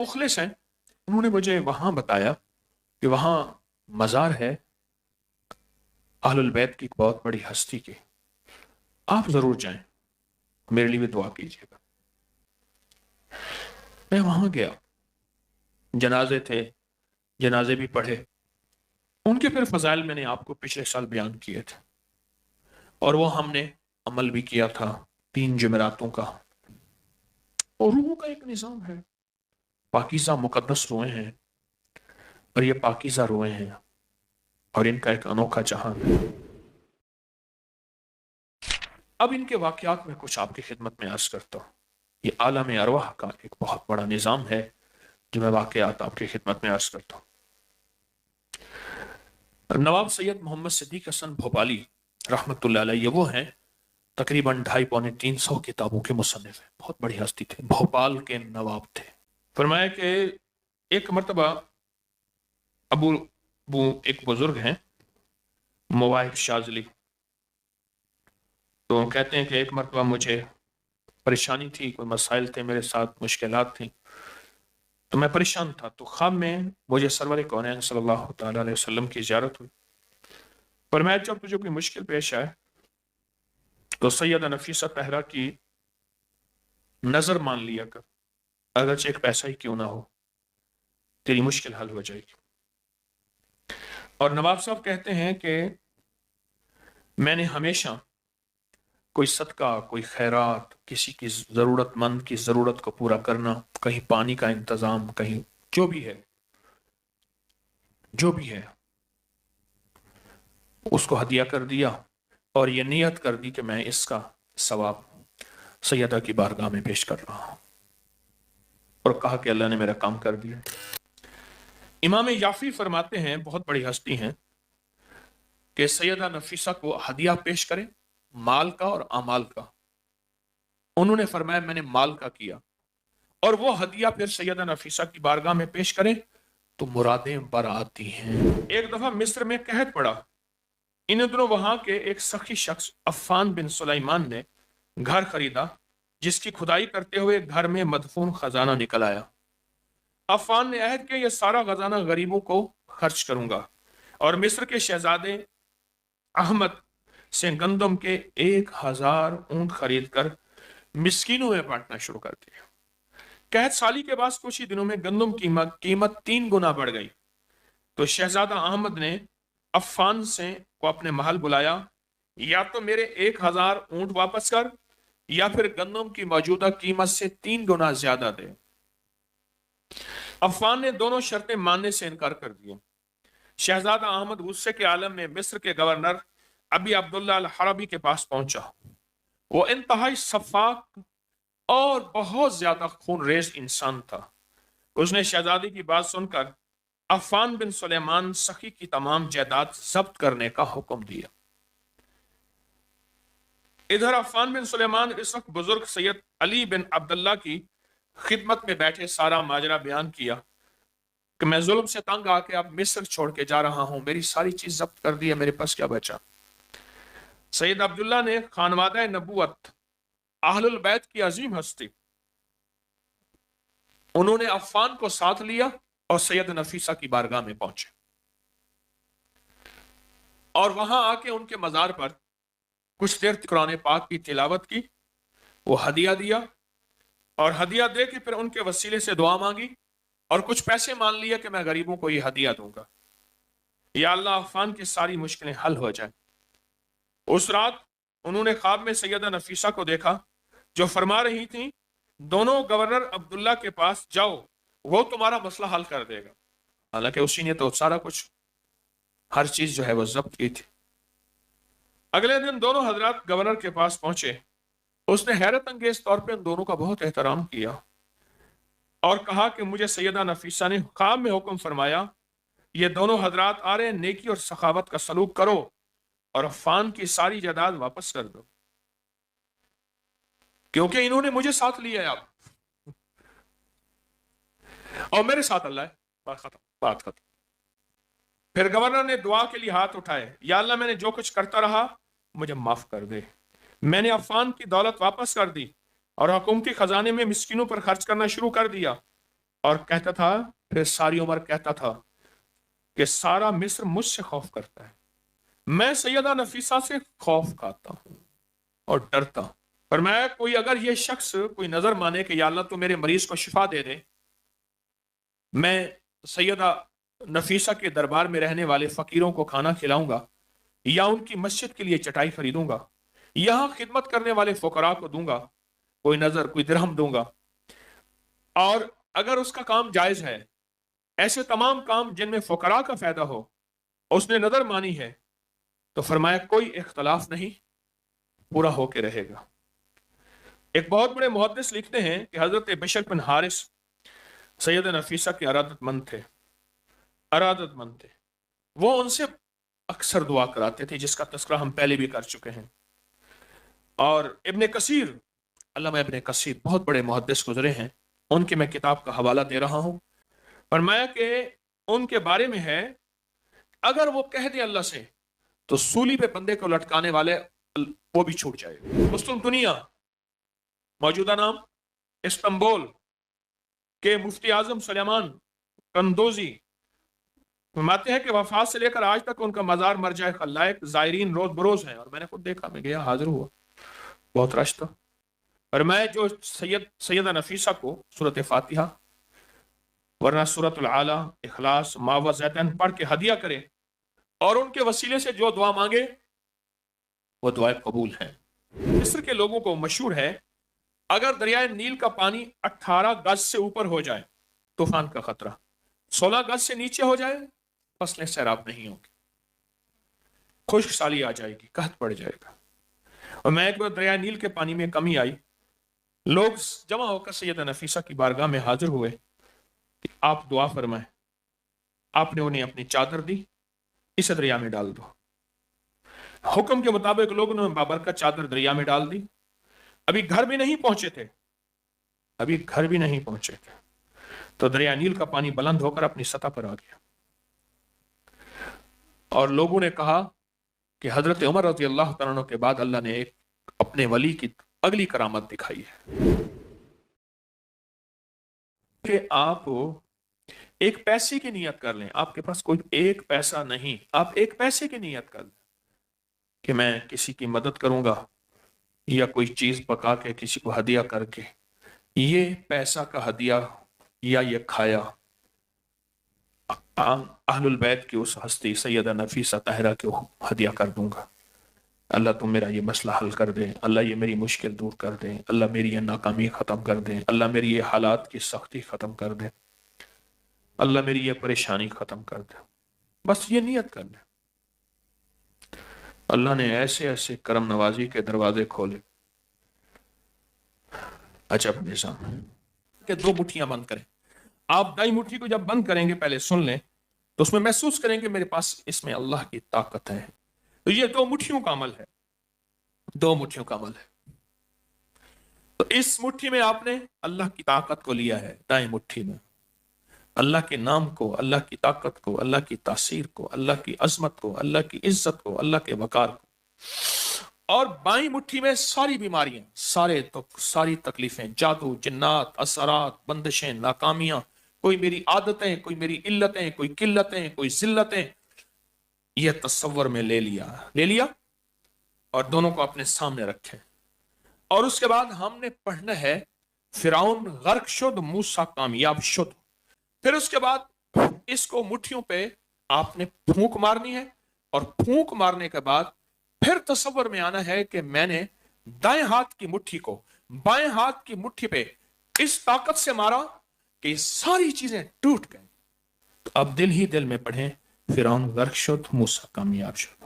मुखलिस हैं, उन्होंने मुझे वहां बताया कि वहां मज़ार है अहलुल बैत की एक बहुत बड़ी हस्ती की, आप जरूर जाएं, मेरे लिए भी दुआ कीजिएगा। मैं वहां गया, जनाजे थे, जनाजे भी पढ़े, उनके फिर फजाइल मैंने आपको पिछले साल बयान किए थे और वो हमने अमल भी किया था। 3 जुमेरातों का और रूहों का एक निज़ाम है, पाकीज़ा मुकद्दस रोए हैं और ये पाकीज़ा रोए हैं और इनका एक अनोखा जहां है। अब इनके वाकयात में कुछ आपकी खिदमत में अर्ज करता हूँ। ये आलम अरवाह का एक बहुत बड़ा निज़ाम है जो मैं वाकयात आपकी खिदमत में अर्ज करता हूँ। नवाब सैयद मोहम्मद सिद्दीक हसन भोपाली रहमतुल्लाह अलैह, ये वो हैं तकरीबन 250-300 किताबों के मुसन्निफ हैं, बहुत बड़ी हस्ती थे, भोपाल के नवाब थे। फरमाया कि एक मरतबा अबू अबू एक बुजुर्ग हैं मुवाहिब शाजली, तो कहते हैं कि एक मरतबा मुझे परेशानी थी, कोई मसाइल थे मेरे साथ, मुश्किलात थी, तो मैं परेशान था। तो ख्वाब में मुझे सरवर कौनैन सल्लल्लाहु तआला अलैहि वसल्लम की ज़ियारत हुई। फरमाया जब तुझे कोई मुश्किल पेश आए तो सैयदा नफीसा तहरा की नजर मान लिया कर, अगरचे एक पैसा ही क्यों ना हो, तेरी मुश्किल हल हो जाएगी। और नवाब साहब कहते हैं कि मैंने हमेशा कोई सदका, कोई खैरात, किसी की जरूरतमंद की जरूरत को पूरा करना, कहीं पानी का इंतजाम, कहीं जो भी है, जो भी है उसको हदिया कर दिया और ये नियत कर दी कि मैं इसका सवाब सैयदा की बारगाह में पेश कर रहा हूं, और कहा कि अल्लाह ने मेरा काम कर दिया। इमाम याफी फरमाते हैं, बहुत बड़ी हस्ती हैं, कि सैयदा नफीसा को हदिया पेश करें माल का और अमाल का। उन्होंने फरमाया मैंने माल का किया, और वो हदिया फिर सैयदा नफीसा की बारगाह में पेश करें तो मुरादें बर आती हैं। एक दफा मिस्र में कहत पड़ा, इन दिनों वहां के एक सखी शख्स अफ़ान बिन सुलाइमान ने घर खरीदा, जिसकी खुदाई करते हुए घर में मदफून खजाना निकल आया। अफ़ान ने अहद किया, यह सारा खजाना गरीबों को खर्च करूंगा, और मिस्र के शहजादे अहमद से गंदम के 1000 ऊंट खरीद कर मिस्कीनों में बांटना शुरू कर दिया। कहत साली के बाद कुछ ही दिनों में गंदम कीमत 3 गुना बढ़ गई, तो शहजादा अहमद ने अफ़ान से को अपने महल बुलाया, या तो मेरे 1000 ऊंट वापस कर या फिर गंदम की मौजूदा कीमत से 3 गुना ज्यादा दे। अफ़ान ने दोनों शर्तें मानने से इनकार कर दिया। शहजादा अहमद गुस्से के आलम में मिस्र के गवर्नर अबी अब्दुल्ला अल हरबी के पास पहुंचा। वो इंतहाई सफाक और बहुत ज्यादा खूनरेज इंसान था। उसने शहजादी की बात सुनकर अफ़ान बिन सुलेमान सखी की तमाम जायदाद जब्त करने का हुक्म दिया। इधर अफ़ान बिन सुलेमान इस वक्त बुजुर्ग सैयद अली बिन अब्दुल्ला की खिदमत में बैठे सारा माजरा बयान किया कि मैं जुल्म से तंग आके अब मिस्र छोड़ के जा रहा हूं, मेरी सारी चीज जब्त कर दी है, मेरे पास क्या बचा। सैयद अब्दुल्ला ने खानवादा नबूवत अहलुल बैत की अजीम हस्ती, उन्होंने अफ़ान को साथ लिया और सैयद नफीसा की बारगाह में पहुंचे और वहां आके उनके मजार पर कुछ देर कुरान पाक की तिलावत की, वो हदिया दिया और हदिया दे के फिर उनके वसीले से दुआ मांगी और कुछ पैसे मान लिया कि मैं गरीबों को ये हदिया दूंगा, या अल्लाह अफ़ान की सारी मुश्किलें हल हो जाए। उस रात उन्होंने ख्वाब में सैयदा नफीसा को देखा जो फरमा रही थी, दोनों गवर्नर अब्दुल्ला के पास जाओ, वो तुम्हारा मसला हल कर देगा। हालांकि उसी ने तो सारा कुछ, हर चीज जो है वो जब्त की थी। अगले दिन दोनों हजरात गवर्नर के पास पहुंचे। उसने हैरत अंगेज तौर पे उन दोनों का बहुत एहतराम किया और कहा कि मुझे सैयदा नफीसा ने ख्वाब में हुक्म फरमाया, ये दोनों हजरात आ रहे हैं, नेकी और सखावत का सलूक करो और अफ़ान की सारी जायदाद वापस कर दो, क्योंकि इन्होंने मुझे साथ लिया है अब और मेरे साथ अल्लाह है। बात खत्म, बात खत्म। फिर गवर्नर ने दुआ के लिए हाथ उठाए, या अल्लाह मैंने जो कुछ करता रहा मुझे माफ कर दे। मैंने अफ़ान की दौलत वापस कर दी और हुकूमती खजाने में मिस्किनों पर खर्च करना शुरू कर दिया। اور کہتا تھا، پھر ساری عمر کہتا تھا کہ سارا مصر مجھ سے خوف کرتا ہے، میں سیدہ نفیسہ سے خوف کھاتا ہوں اور ڈرتا ہوں۔ فرمایا کوئی اگر یہ شخص کوئی نظر مانے کہ یا اللہ تو میرے مریض کو شفا دے دے، میں سیدہ نفیسہ کے دربار میں رہنے والے فقیروں کو کھانا کھلاؤں گا، یا ان کی مسجد کے لیے چٹائی خریدوں گا، یہاں خدمت کرنے والے فقراء کو دوں گا، کوئی نظر کوئی درہم دوں گا، اور اگر اس کا کام جائز ہے، ایسے تمام کام جن میں فقراء کا فائدہ ہو اس نے نظر مانی ہے، تو فرمایا کوئی اختلاف نہیں، پورا ہو کے رہے گا۔ ایک بہت بڑے محدث لکھتے ہیں کہ حضرت بشر بن حارث سیدہ نفیسہ کے ارادت مند تھے، وہ ان سے اکثر دعا کراتے تھے، جس کا تذکرہ ہم پہلے بھی کر چکے ہیں۔ اور ابن کثیر، علامہ ابن کثیر بہت بڑے محدث گزرے ہیں، ان کی میں کتاب کا حوالہ دے رہا ہوں۔ فرمایا کہ ان کے بارے میں ہے، اگر وہ کہہ دے اللہ سے تو سولی پہ بندے کو لٹکانے والے وہ بھی چھوٹ جائے گا۔ مسلم دنیا، موجودہ نام استنبول کے مفتی اعظم سلیمان قندوزی فرماتے ہیں کہ وفات سے لے کر آج تک ان کا مزار مرجع خلائق زائرین روز بروز ہیں، اور میں نے خود دیکھا، میں گیا حاضر ہوا، بہت رش تھا۔ اور میں جو سیدہ نفیسہ کو سورۃ فاتحہ ورنہ سورۃ العالی، اخلاص، معوذتین پڑھ کے ہدیہ کرے اور ان کے وسیلے سے جو دعا مانگے وہ دعائیں قبول ہیں۔ مصر کے لوگوں کو مشہور ہے، اگر دریائے نیل کا پانی 18 گز سے اوپر ہو جائے طوفان کا خطرہ، 16 گز سے نیچے ہو جائے فصلیں سیراب نہیں ہوں گی، خشک سالی آ جائے گی، قحط پڑ جائے گا۔ اور میں ایک بار دریائے نیل کے پانی میں کمی آئی، لوگ جمع ہو کر سیدہ نفیسہ کی بارگاہ میں حاضر ہوئے کہ آپ دعا فرمائیں۔ آپ نے انہیں اپنی چادر دی، اسے دریا میں ڈال دو۔ حکم کے مطابق لوگوں نے بابرکت چادر دریا میں ڈال دی۔ ابھی گھر بھی نہیں پہنچے تھے تو دریا نیل کا پانی بلند ہو کر اپنی سطح پر آ گیا، اور لوگوں نے کہا کہ حضرت عمر رضی اللہ تعالیٰ عنہ کے بعد اللہ نے ایک اپنے ولی کی اگلی کرامت دکھائی ہے کہ آپ ایک پیسے کی نیت کر لیں، آپ کے پاس کوئی ایک پیسہ نہیں، آپ ایک پیسے کی نیت کر لیں کہ میں کسی کی مدد کروں گا، یا کوئی چیز پکا کے کسی کو ہدیہ کر کے، یہ پیسہ کا ہدیہ یا یہ کھایا اہل البیت کی اس ہستی سیدہ نفیسہ طاہرہ کو ہدیہ کر دوں گا۔ اللہ تم میرا یہ مسئلہ حل کر دے، اللہ یہ میری مشکل دور کر دے، اللہ میری یہ ناکامی ختم کر دے، اللہ میری یہ حالات کی سختی ختم کر دے، اللہ میری یہ پریشانی ختم کر دے، بس یہ نیت کر لیں۔ اللہ نے ایسے ایسے کرم نوازی کے دروازے کھولے، عجب نظام کہ 2 مٹھیاں بند کریں۔ آپ دائیں مٹھی کو جب بند کریں گے، پہلے سن لیں تو اس میں محسوس کریں گے میرے پاس اس میں اللہ کی طاقت ہے، تو یہ 2 مٹھیوں کا عمل ہے، 2 مٹھیوں کا عمل ہے۔ تو اس مٹھی میں آپ نے اللہ کی طاقت کو لیا ہے، دائیں مٹھی میں اللہ کے نام کو، اللہ کی طاقت کو، اللہ کی تاثیر کو، اللہ کی عظمت کو، اللہ کی عزت کو، اللہ کے وقار کو، اور بائیں مٹھی میں ساری بیماریاں، ساری تکلیفیں، جادو، جنات، اثرات، بندشیں، ناکامیاں، کوئی میری عادتیں، کوئی میری علتیں، کوئی قلتیں، کوئی ذلتیں، یہ تصور میں لے لیا اور دونوں کو اپنے سامنے رکھے۔ اور اس کے بعد ہم نے پڑھنا ہے فرعون غرق شد، موسیٰ کامیاب شد۔ پھر اس کے بعد اس کو مٹھیوں پہ آپ نے پھونک مارنی ہے، اور پھونک مارنے کے بعد پھر تصور میں آنا ہے کہ میں نے دائیں ہاتھ کی مٹھی کو بائیں ہاتھ کی مٹھی پہ اس طاقت سے مارا کہ یہ ساری چیزیں ٹوٹ گئیں۔ تو اب دل ہی دل میں پڑھیں فرعون غرق شد، موسیٰ کامیاب شد۔